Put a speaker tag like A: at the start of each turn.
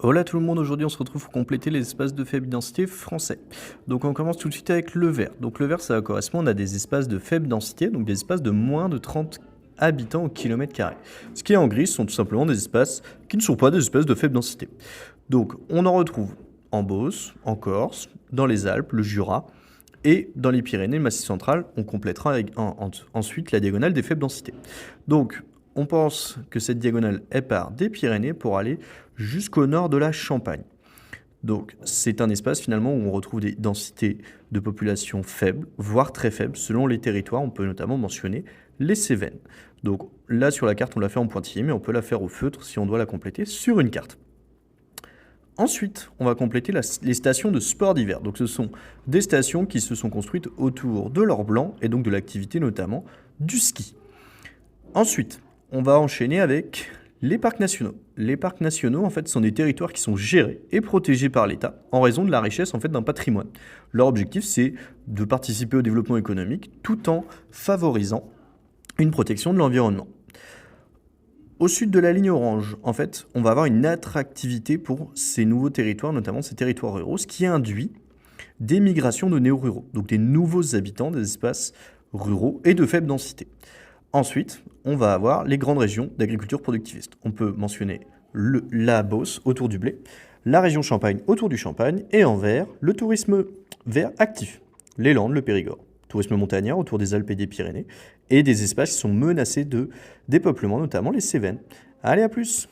A: Hola tout le monde, aujourd'hui on se retrouve pour compléter les espaces de faible densité français. Donc on commence tout de suite avec le vert. Donc le vert ça va correspondre à des espaces de faible densité, donc des espaces de moins de 30 habitants au kilomètre carré. Ce qui est en gris ce sont tout simplement des espaces qui ne sont pas des espaces de faible densité. Donc on en retrouve en Beauce, en Corse, dans les Alpes, le Jura, et dans les Pyrénées, le Massif central, on complétera avec ensuite la diagonale des faibles densités. Donc, on pense que cette diagonale est part des Pyrénées pour aller jusqu'au nord de la Champagne. Donc, c'est un espace finalement où on retrouve des densités de population faibles, voire très faibles, selon les territoires. On peut notamment mentionner les Cévennes. Donc là, sur la carte, on l'a fait en pointillé, mais on peut la faire au feutre si on doit la compléter sur une carte. Ensuite, on va compléter les stations de sport d'hiver. Donc ce sont des stations qui se sont construites autour de l'or blanc et donc de l'activité notamment du ski. Ensuite, on va enchaîner avec les parcs nationaux. Les parcs nationaux, en fait, sont des territoires qui sont gérés et protégés par l'État en raison de la richesse en fait, d'un patrimoine. Leur objectif, c'est de participer au développement économique tout en favorisant une protection de l'environnement. Au sud de la ligne orange, en fait, on va avoir une attractivité pour ces nouveaux territoires, notamment ces territoires ruraux, ce qui induit des migrations de néo-ruraux, donc des nouveaux habitants des espaces ruraux et de faible densité. Ensuite, on va avoir les grandes régions d'agriculture productiviste. On peut mentionner la Beauce autour du blé, la région Champagne autour du Champagne, et en vert, le tourisme vert actif, les Landes, le Périgord. Tourisme montagnard autour des Alpes et des Pyrénées, et des espaces qui sont menacés de dépeuplement, notamment les Cévennes. Allez, à plus!